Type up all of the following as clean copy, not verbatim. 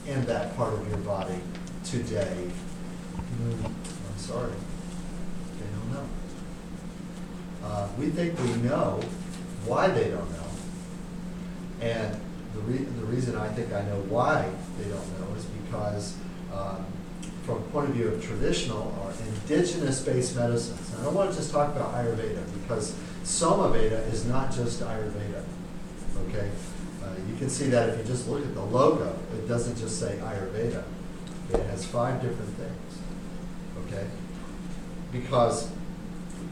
in that part of your body today? I'm sorry, they don't know. We think we know why they don't know. And the reason I think I know why they don't know is because from a point of view of traditional or indigenous-based medicines, and I don't want to just talk about Ayurveda because SomaVeda is not just Ayurveda, okay? You can see that if you just look at the logo, it doesn't just say Ayurveda. It has 5 different things, okay? Because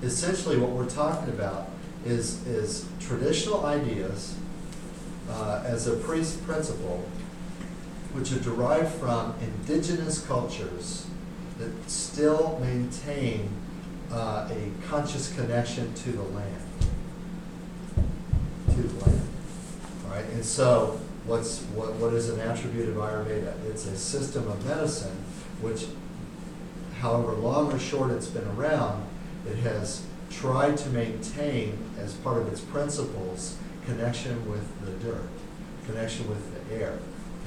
essentially what we're talking about is traditional ideas as a principle which are derived from indigenous cultures that still maintain a conscious connection to the land. All right, and so what is an attribute of Ayurveda? It's a system of medicine which, however long or short it's been around, it has tried to maintain as part of its principles connection with the dirt, connection with the air,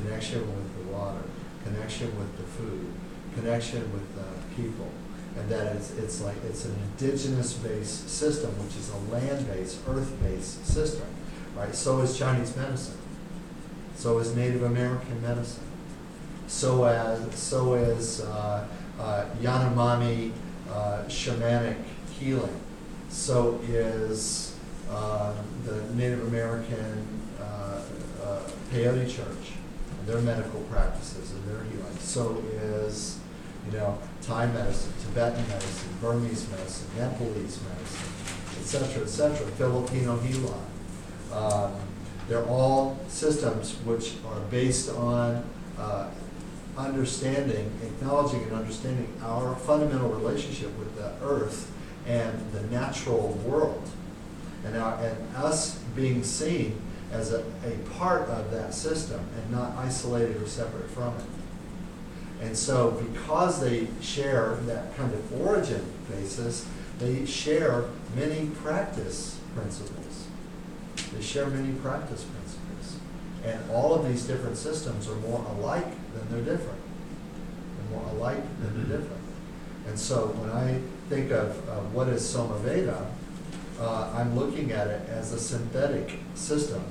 connection with the water, connection with the food, connection with the people. And that it's an indigenous-based system, which is a land-based, earth-based system. Right? So is Chinese medicine. So is Native American medicine. So is Yanomami shamanic healing. So is the Native American Peyote Church and their medical practices and their healing. So is, Thai medicine, Tibetan medicine, Burmese medicine, Nepalese medicine, etc., Filipino healing. They're all systems which are based on acknowledging and understanding our fundamental relationship with the earth and the natural world, and us being seen as a part of that system and not isolated or separate from it. And so because they share that kind of origin basis, they share many practice principles. And all of these different systems are more alike than they're different. And so when I think of what is SomaVeda, I'm looking at it as a synthetic system.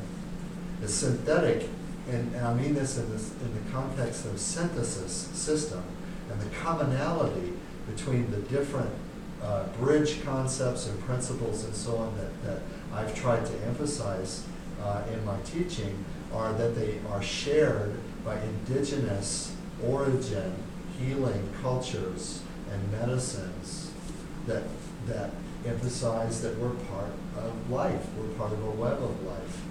It's synthetic, and I mean this in the context of synthesis system and the commonality between the different bridge concepts and principles and so on that I've tried to emphasize in my teaching are that they are shared by indigenous origin healing cultures and medicines that emphasize that we're part of life, we're part of a web of life,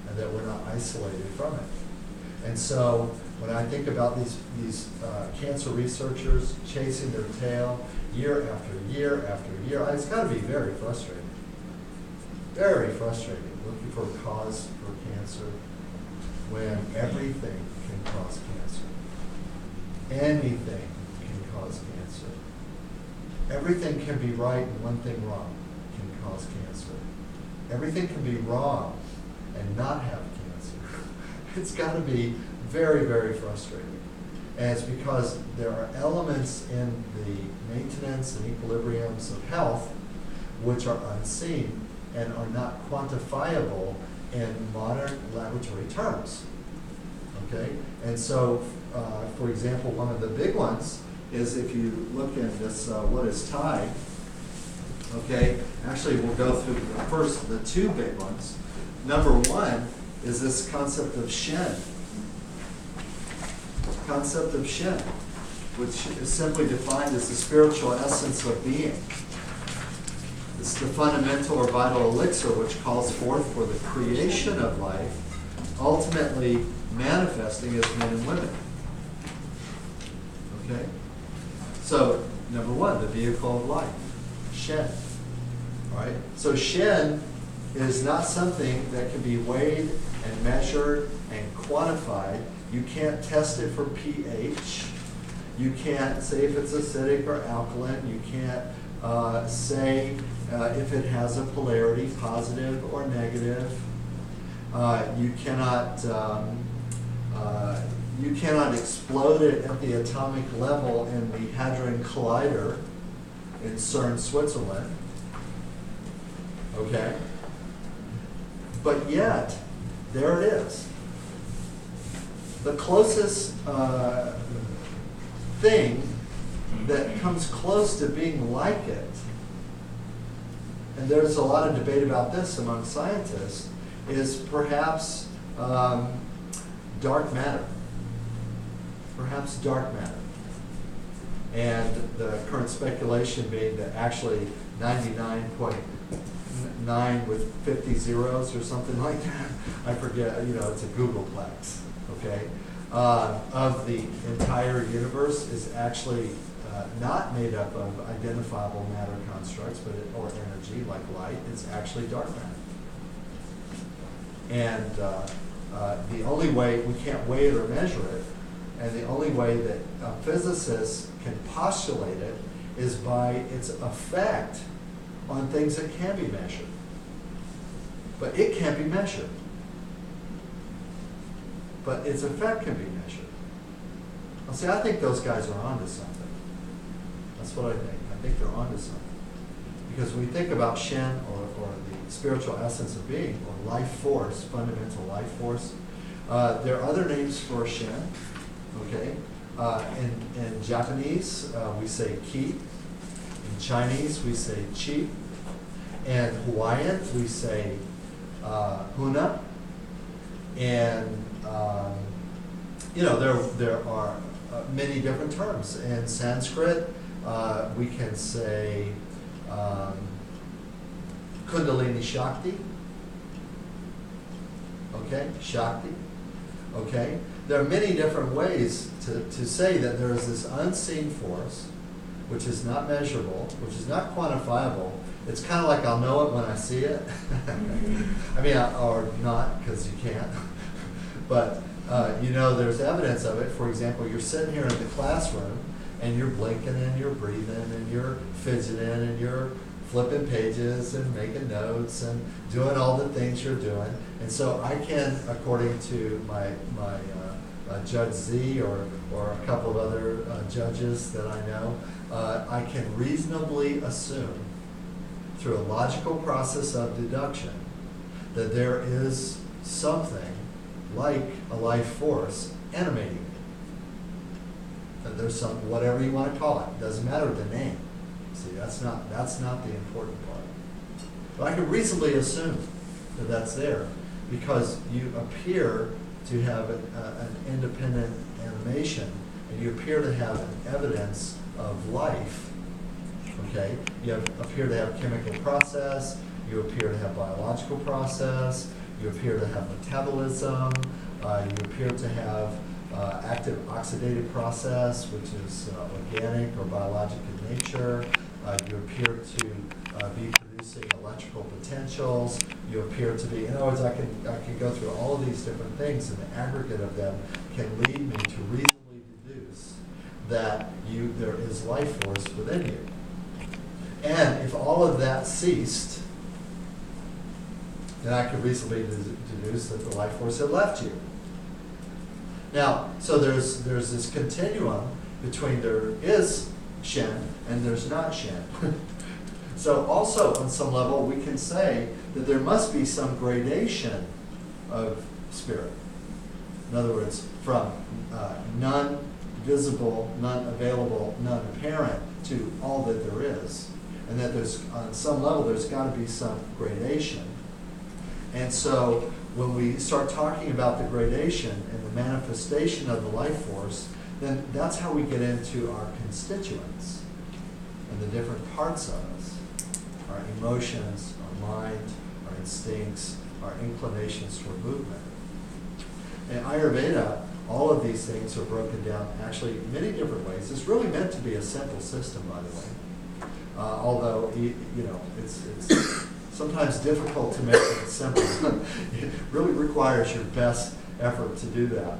and that we're not isolated from it. And so when I think about these cancer researchers chasing their tail year after year after year, it's got to be very frustrating. Very frustrating, looking for a cause for cancer when everything can cause cancer. Anything can cause cancer. Everything can be right and one thing wrong can cause cancer. Everything can be wrong and not have cancer. It's got to be very, very frustrating. And it's because there are elements in the maintenance and equilibriums of health which are unseen and are not quantifiable in modern laboratory terms. Okay? And so, for example, one of the big ones is if you look at this, what is Thai? Okay, actually we'll go through the 2 big ones. Number 1 is this concept of Shen. Concept of Shen, which is simply defined as the spiritual essence of being. It's the fundamental or vital elixir which calls forth for the creation of life, ultimately manifesting as men and women. Okay? So, number 1, the vehicle of life, Shen. All right? So Shen is not something that can be weighed and measured and quantified. You can't test it for pH. You can't say if it's acidic or alkaline. You can't say if it has a polarity, positive or negative. You cannot you cannot explode it at the atomic level in the Hadron Collider in CERN, Switzerland. Okay? But yet, there it is. The closest thing that comes close to being like it, and there's a lot of debate about this among scientists, is perhaps dark matter. Perhaps dark matter. And the current speculation being that actually 99.9 with 50 zeros or something like that, I forget, it's a Googleplex, okay, of the entire universe is actually not made up of identifiable matter constructs or energy like light. It's actually dark matter. And the only way, we can't weigh it or measure it, and the only way that physicists can postulate it is by its effect on things that can be measured. But it can't be measured. But its effect can be measured. Well, see, I think those guys are onto something. That's what I think. I think they're onto something. Because when we think about Shen, or the spiritual essence of being, or life force, fundamental life force, there are other names for Shen. Okay? In Japanese, we say Ki. In Chinese, we say Chi. In Hawaiian, we say Huna. And there are many different terms. In Sanskrit, we can say Kundalini Shakti. Okay, Shakti. Okay, there are many different ways to say that there is this unseen force, which is not measurable, which is not quantifiable. It's kind of like I'll know it when I see it. I mean, or not, because you can't. But there's evidence of it. For example, you're sitting here in the classroom, and you're blinking, and you're breathing, and you're fidgeting, and you're flipping pages, and making notes, and doing all the things you're doing. And so I can, according to my Judge Z or a couple of other judges that I know, I can reasonably assume, through a logical process of deduction, that there is something like a life force animating it. That there's some, whatever you want to call it, doesn't matter the name. See, that's not the important part. But I can reasonably assume that that's there because you appear to have an independent animation, and you appear to have an evidence of life. Okay, you appear to have chemical process, you appear to have biological process, you appear to have metabolism, you appear to have active oxidative process, which is organic or biologic in nature. You appear to be producing electrical potentials. You appear to be, in other words, I can go through all of these different things, and the aggregate of them can lead me to reasonably deduce that there is life force within you. And if all of that ceased, then I could reasonably deduce that the life force had left you. Now, so there's this continuum between there is Shen and there's not Shen. So also on some level we can say that there must be some gradation of spirit. In other words, from none visible, none available, none apparent to all that there is. And that there's, on some level, there's got to be some gradation. And so when we start talking about the gradation and the manifestation of the life force, then that's how we get into our constituents and the different parts of us. Our emotions, our mind, our instincts, our inclinations toward movement. In Ayurveda, all of these things are broken down actually in many different ways. It's really meant to be a simple system, by the way. Although, it's sometimes difficult to make it simple. It really requires your best effort to do that.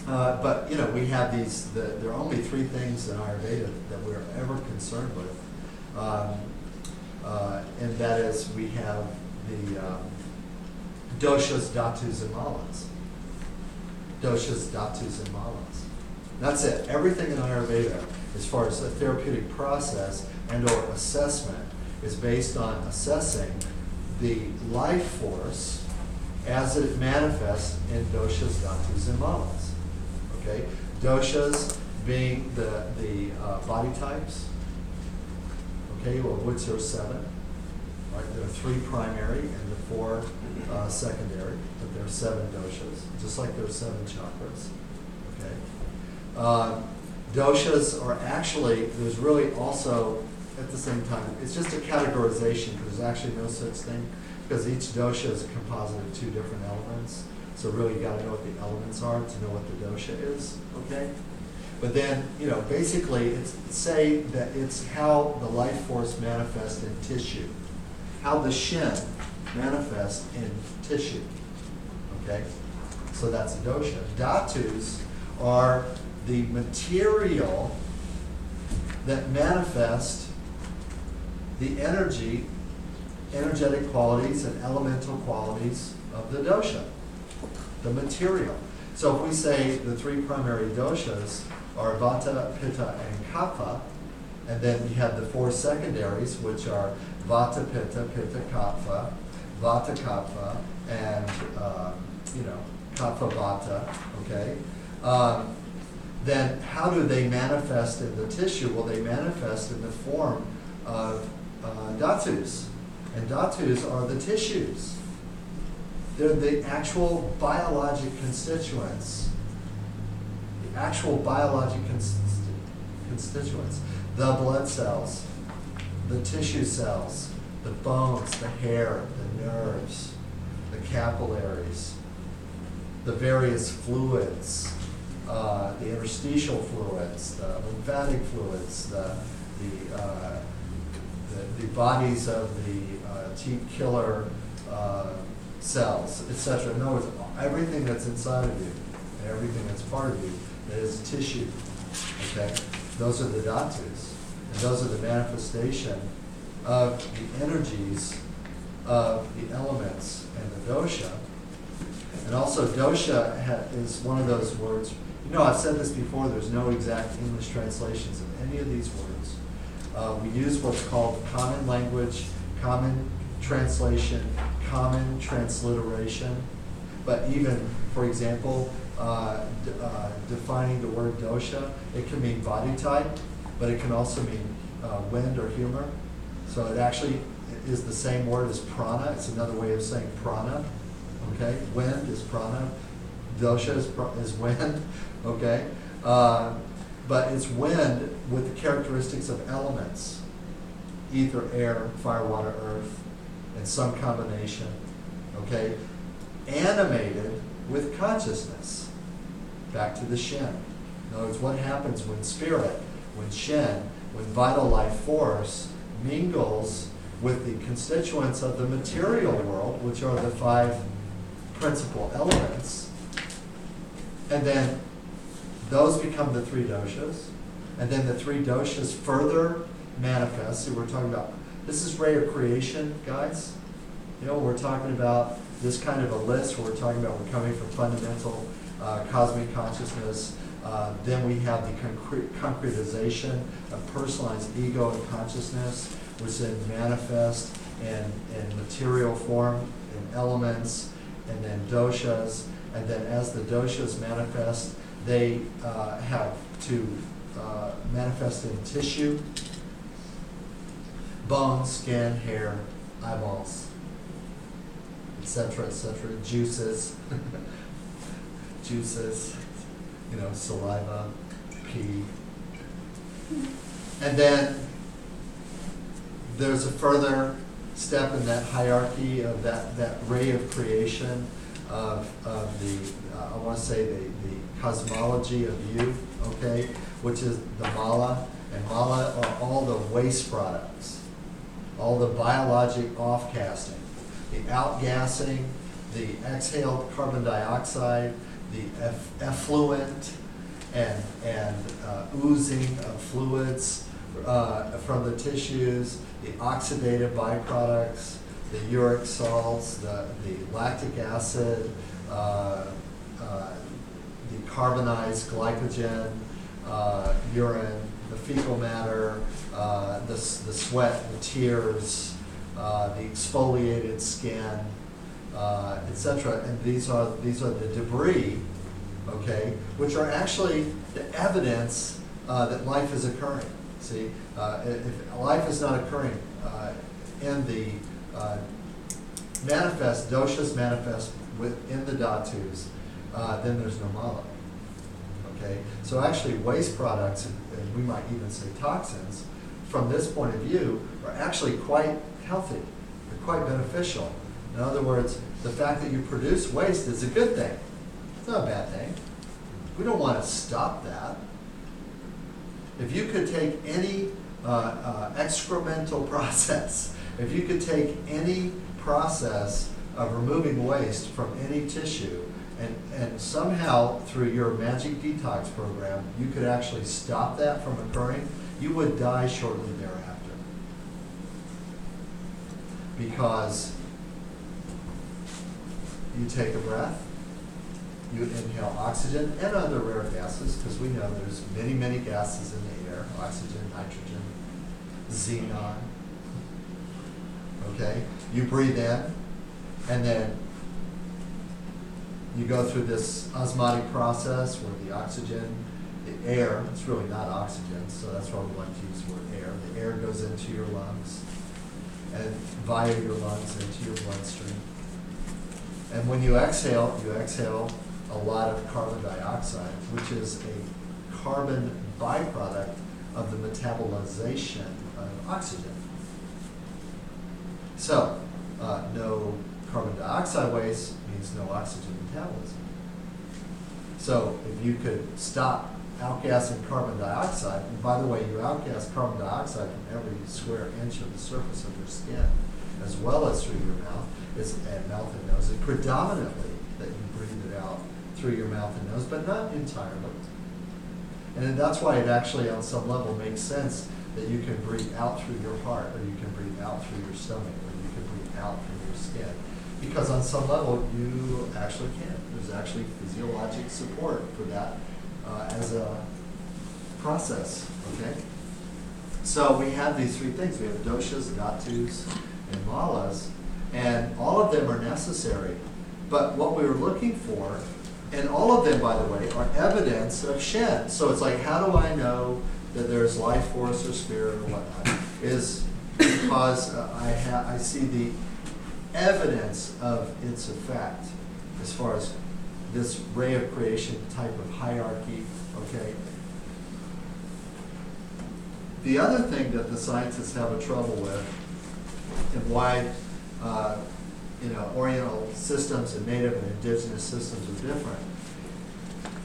But, we have there are only three things in Ayurveda that we're ever concerned with. And that is, we have the Doshas, Dhatus, and Malas. Doshas, Dhatus, and Malas. That's it. Everything in Ayurveda, as far as a therapeutic process and or assessment, is based on assessing the life force as it manifests in Doshas, Dhatus, and Malas. Okay? Doshas being the body types, okay, well, which there are 7. Right? There are 3 primary and the 4 secondary, but there are 7 doshas, just like there are 7 chakras. Okay? Doshas are actually, there's really also, at the same time, it's just a categorization, because there's actually no such thing, because each dosha is a composite of 2 different elements. So really you got to know what the elements are to know what the dosha is, okay? But then, you know, basically, it's say that it's how the life force manifests in tissue, how the shin manifests in tissue, okay? So that's a dosha. Dhatus are the material that manifest the energetic qualities and elemental qualities of the dosha, the material. So if we say the 3 primary doshas are Vata, Pitta, and Kapha, and then we have the 4 secondaries, which are Vata, Pitta, Pitta, Kapha, Vata, Kapha, and Kapha, Vata. Okay. Then how do they manifest in the tissue? Well, they manifest in the form of dhatus, and dhatus are the tissues. They're the actual biologic constituents. The actual biologic constituents. The blood cells, the tissue cells, the bones, the hair, the nerves, the capillaries, the various fluids, the interstitial fluids, the lymphatic fluids, the bodies of the T killer cells, etc. In other words, everything that's inside of you and everything that's part of you that is tissue. Okay, those are the dhatus, and those are the manifestation of the energies of the elements and the dosha. And also, dosha is one of those words. You know, I've said this before. There's no exact English translations of any of these words. We use what's called common language, common translation, common transliteration. But even, for example, defining the word dosha, it can mean body type, but it can also mean wind or humor. So it actually is the same word as prana. It's another way of saying prana. Okay, wind is prana. Dosha is wind. Okay, but it's wind with the characteristics of elements: ether, air, fire, water, earth, and some combination. Okay, animated with consciousness. Back to the shin. In other words, what happens when spirit, when shin, when vital life force mingles with the constituents of the material world, which are the 5 principal elements, and then those become the 3 doshas, and then the 3 doshas further manifest. So we're talking about, this is ray of creation, guys. You know, we're talking about this kind of a list where we're talking about we're coming from fundamental cosmic consciousness. Then we have the concretization of personalized ego and consciousness, which then manifest in material form, in elements, and then doshas. And then as the doshas manifest, they have to manifest in tissue, bones, skin, hair, eyeballs, etc., juices, you know, saliva, pee. And then there's a further step in that hierarchy of that ray of creation of the, I want to say the cosmology of you, okay, which is the Mala. And Mala are all the waste products, all the biologic off-casting, the outgassing, the exhaled carbon dioxide, the effluent and oozing of fluids from the tissues, the oxidative byproducts, the uric salts, the lactic acid, decarbonized glycogen, urine, the fecal matter, the sweat, the tears, the exfoliated skin, etc. And these are the debris, okay, which are actually the evidence that life is occurring. See, if life is not occurring in the doshas manifest within the dhatus, then there's no mala. Okay, so actually waste products, and we might even say toxins, from this point of view, are actually quite healthy. They're quite beneficial. In other words, the fact that you produce waste is a good thing. It's not a bad thing. We don't want to stop that. If you could take any excremental process, if you could take any process of removing waste from any tissue, and somehow through your magic detox program, you could actually stop that from occurring, you would die shortly thereafter. Because you take a breath, you inhale oxygen and other rare gases, because we know there's many, many gases in the air: oxygen, nitrogen, xenon. Okay? You breathe in, and then you go through this osmotic process where the oxygen, the air, it's really not oxygen, so that's why we like to use the word air. The air goes into your lungs, and via your lungs into your bloodstream. And when you exhale a lot of carbon dioxide, which is a carbon byproduct of the metabolization of oxygen. So, no carbon dioxide waste means no oxygen metabolism. So, if you could stop outgassing carbon dioxide, and by the way, you outgas carbon dioxide from every square inch of the surface of your skin, as well as through your mouth, and mouth and nose. It's predominantly that you breathe it out through your mouth and nose, but not entirely. And that's why it actually, on some level, makes sense that you can breathe out through your heart, or you can breathe out through your stomach, or you can breathe out from your skin. Because on some level, you actually can. There's actually physiologic support for that as a process, okay? So we have these three things. We have doshas, dhatus, and malas, and all of them are necessary. But what we were looking for, and all of them, by the way, are evidence of Shen. So it's like, how do I know that there's life force or spirit or whatnot? Is because I see the evidence of its effect as far as this ray of creation type of hierarchy, okay? The other thing that the scientists have a trouble with, and why Oriental systems and native and indigenous systems are different.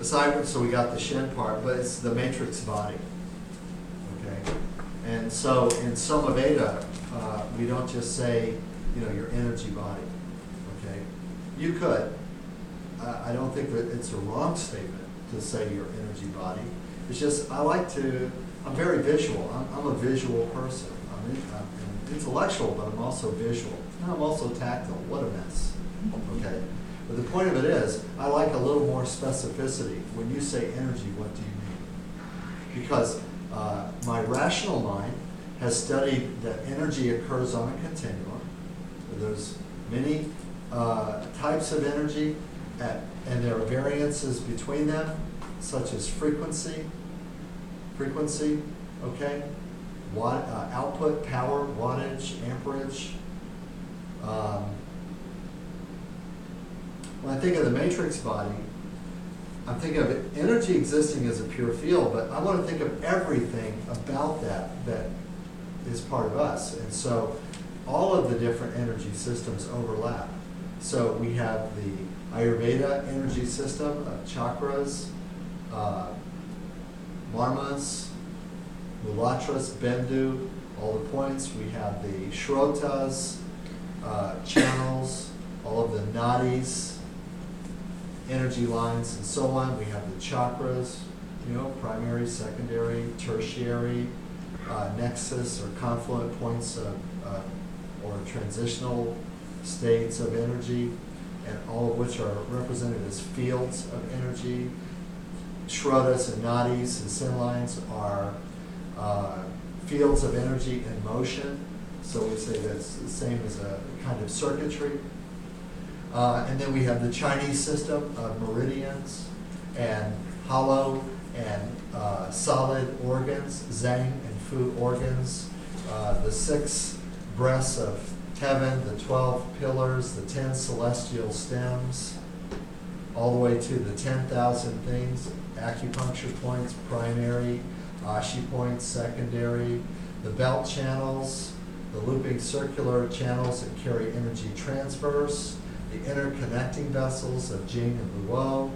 Aside, so we got the Shen part, but it's the matrix body. Okay, and so in SomaVeda, we don't just say your energy body. Okay, you could. I don't think that it's a wrong statement to say your energy body. It's just I'm very visual. I'm a visual person. I'm intellectual, but I'm also visual. And I'm also tactile. What a mess. Okay? But the point of it is, I like a little more specificity. When you say energy, what do you mean? Because my rational mind has studied that energy occurs on a continuum. There's many types of energy, and there are variances between them, such as frequency, okay? Output, power, wattage, amperage. When I think of the matrix body, I'm thinking of energy existing as a pure field, but I want to think of everything about that is part of us. And so all of the different energy systems overlap. So we have the Ayurveda energy system of chakras, marmas, mulatras, bendu, all the points. We have the shrotas, channels, all of the nadis, energy lines, and so on. We have the chakras, primary, secondary, tertiary, nexus or confluent points or transitional states of energy, and all of which are represented as fields of energy. Shraddhas and nadis and sin lines are fields of energy in motion. So we say that's the same as a kind of circuitry. And then we have the Chinese system of meridians and hollow and solid organs, Zhang and Fu organs, the 6 breaths of heaven, the 12 pillars, the 10 celestial stems, all the way to the 10,000 things, acupuncture points, primary, ashi points, secondary, the belt channels, the looping circular channels that carry energy transverse, the interconnecting vessels of Jing and Luo,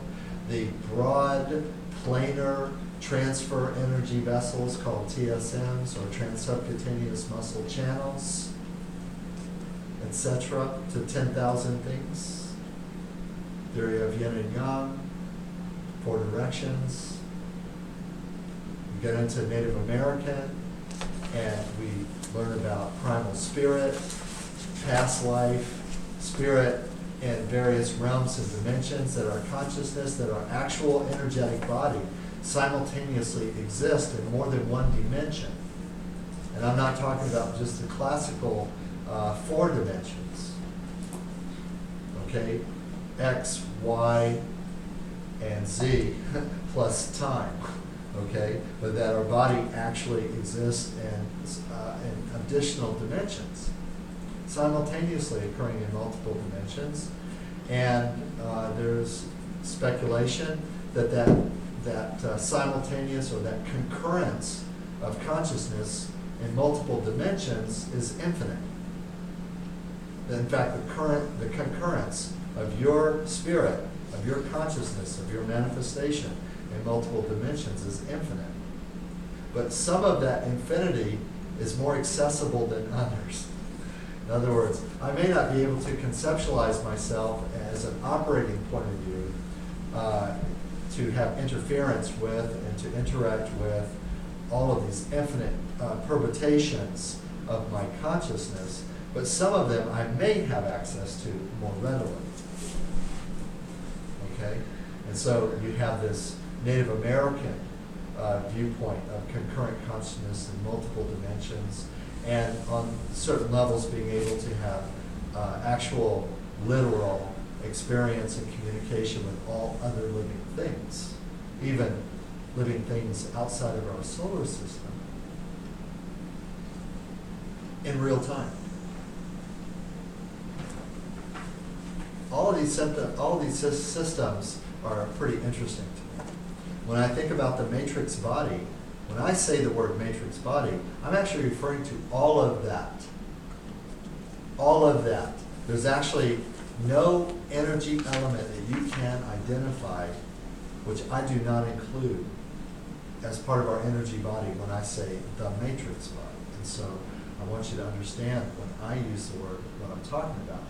the broad planar transfer energy vessels called TSMs or transsubcutaneous muscle channels, etc., to 10,000 things. Theory of yin and yang, 4 directions. We get into Native American, and we learn about primal spirit, past life, spirit in various realms and dimensions, that our consciousness, that our actual energetic body simultaneously exist in more than one dimension. And I'm not talking about just the classical 4 dimensions. Okay? X, Y, and Z plus time. Okay? But that our body actually exists in additional dimensions, simultaneously occurring in multiple dimensions. And there's speculation that simultaneous or that concurrence of consciousness in multiple dimensions is infinite. In fact, the concurrence of your spirit, of your consciousness, of your manifestation in multiple dimensions is infinite. But some of that infinity is more accessible than others. In other words, I may not be able to conceptualize myself as an operating point of view, to have interference with and to interact with all of these infinite permutations of my consciousness, but some of them I may have access to more readily. Okay? And so you have this Native American viewpoint of concurrent consciousness in multiple dimensions, and on certain levels being able to have actual literal experience and communication with all other living things, even living things outside of our solar system, in real time. All of these systems are pretty interesting to me. When I think about the matrix body, when I say the word matrix body, I'm actually referring to all of that. All of that. There's actually no energy element that you can identify, which I do not include as part of our energy body when I say the matrix body. And so I want you to understand when I use the word, what I'm talking about.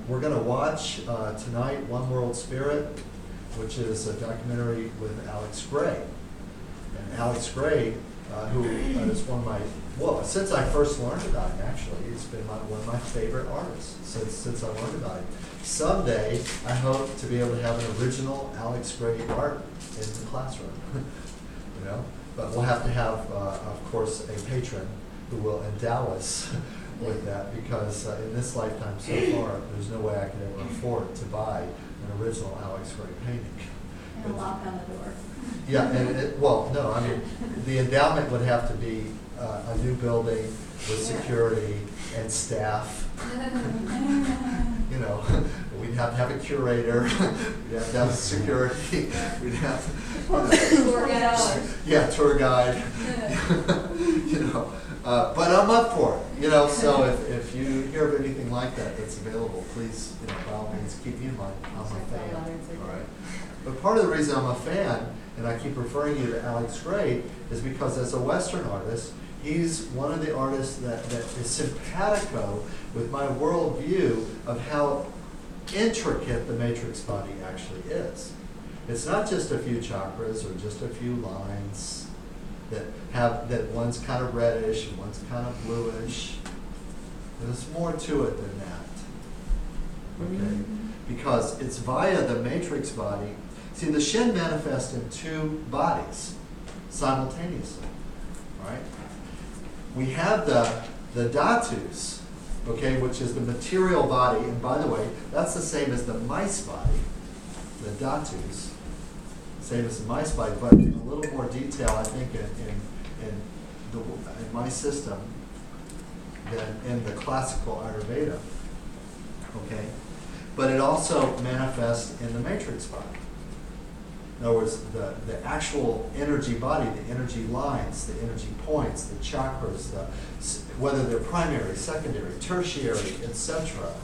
We're going to watch tonight One World Spirit, which is a documentary with Alex Gray. And Alex Gray, who is one of my, well, since I first learned about him, actually, he's been one of my favorite artists since I learned about him. Someday, I hope to be able to have an original Alex Gray art in the classroom. You know, but we'll have to have, of course, a patron who will endow us with that, because in this lifetime so far, there's no way I could ever afford to buy an original Alex Gray painting. And a lock on the door. Yeah, and well, no, I mean, the endowment would have to be a new building with security and staff. You know, we'd have to have a curator, we'd have to have security, we'd have, Tour guide. yeah, tour guide. You know, but I'm up for it. You know, so if you hear of anything like that that's available, please, you know, by all means, keep me in mind. I'm a fan. All right. But part of the reason I'm a fan, and I keep referring you to Alex Gray, is because as a Western artist, he's one of the artists that is simpatico with my worldview of how intricate the matrix body actually is. It's not just a few chakras or just a few lines that one's kind of reddish and one's kind of bluish. There's more to it than that. Okay? Because it's via the matrix body See, the Shin manifests in two bodies simultaneously, right? We have the Dhatus, okay, which is the material body, and by the way, that's the same as the mice body, the Dhatus, same as the mice body, but in a little more detail, I think, in my system than in the classical Ayurveda, okay? But it also manifests in the matrix body. In other words, the actual energy body, the energy lines, the energy points, the chakras, whether they're primary, secondary, tertiary, etc.,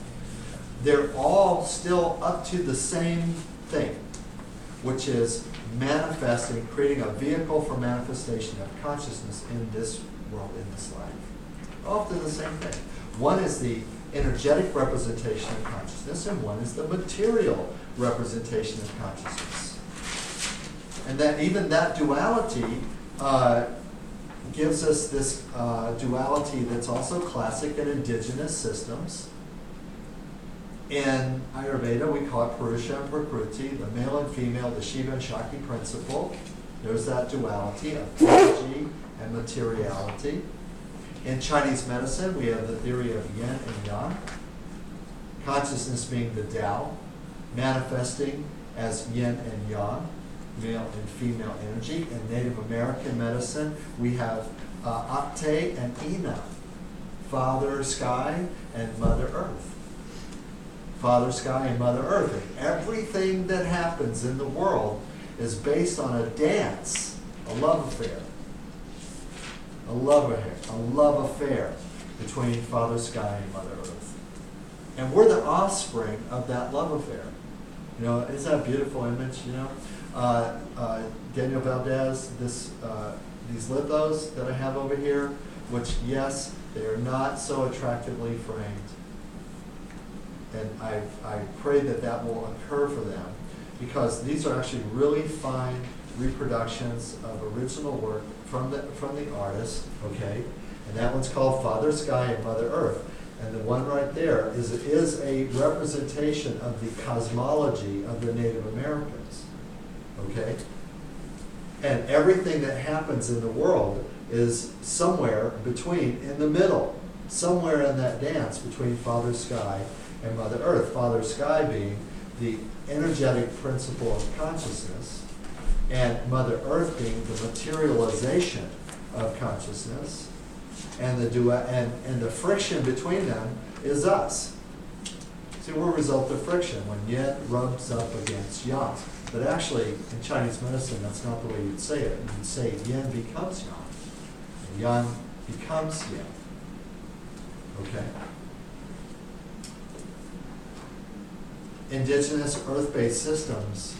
they're all still up to the same thing, which is manifesting, creating a vehicle for manifestation of consciousness in this world, in this life. All up to the same thing. One is the energetic representation of consciousness, and one is the material representation of consciousness. And that even that duality gives us this duality that's also classic in indigenous systems. In Ayurveda, we call it Purusha and Prakriti, the male and female, the Shiva and Shakti principle. There's that duality of energy and materiality. In Chinese medicine, we have the theory of yin and yang, consciousness being the Tao, manifesting as yin and yang, male and female energy. In Native American medicine, we have Ate and Ina, Father Sky and Mother Earth. Father Sky and Mother Earth. And everything that happens in the world is based on a dance, a love affair. A love affair between Father Sky and Mother Earth. And we're the offspring of that love affair. You know, isn't that a beautiful image, you know? Daniel Valdez, these lithos that I have over here, which, yes, they are not so attractively framed. And I pray that that will occur for them, because these are actually really fine reproductions of original work from the artist, okay? And that one's called Father Sky and Mother Earth. And the one right there is a representation of the cosmology of the Native Americans, okay? And everything that happens in the world is somewhere between, in the middle, somewhere in that dance between Father Sky and Mother Earth. Father Sky being the energetic principle of consciousness, and Mother Earth being the materialization of consciousness, and the friction between them is us. See, we're a result of friction when yin rubs up against yang. But actually, in Chinese medicine, that's not the way you'd say it. You'd say yin becomes yang, and yang becomes yin. Okay? Indigenous earth-based systems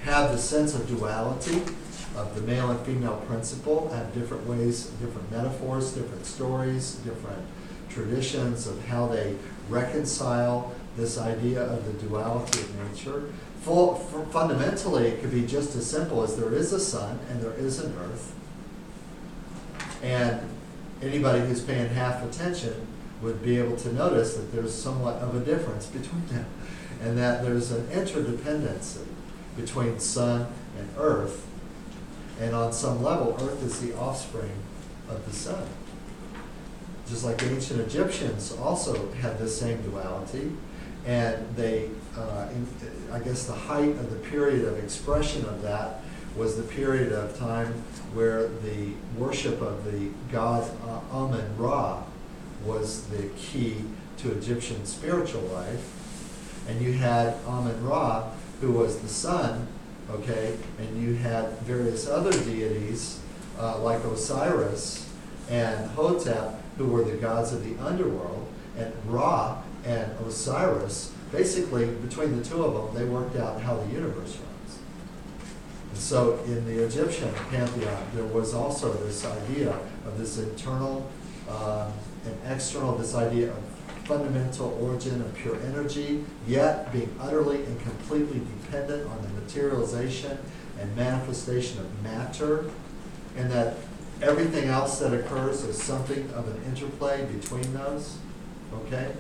have the sense of duality, of the male and female principle, have different ways, different metaphors, different stories, different traditions of how they reconcile this idea of the duality of nature. Fundamentally, it could be just as simple as there is a sun and there is an earth. And anybody who's paying half attention would be able to notice that there's somewhat of a difference between them, and that there's an interdependency between sun and earth. And on some level, earth is the offspring of the sun. Just like the ancient Egyptians also had this same duality. And they, I guess the height of the period of expression of that was the period of time where the worship of the god Amun-Ra was the key to Egyptian spiritual life. And you had Amun-Ra, who was the sun, okay, and you had various other deities like Osiris and Hotep, who were the gods of the underworld, and Ra and Osiris, basically between the two of them, they worked out how the universe runs. And so in the Egyptian pantheon, there was also this idea of this internal and external, this idea of fundamental origin of pure energy, yet being utterly and completely dependent on the materialization and manifestation of matter, and that everything else that occurs is something of an interplay between those, okay?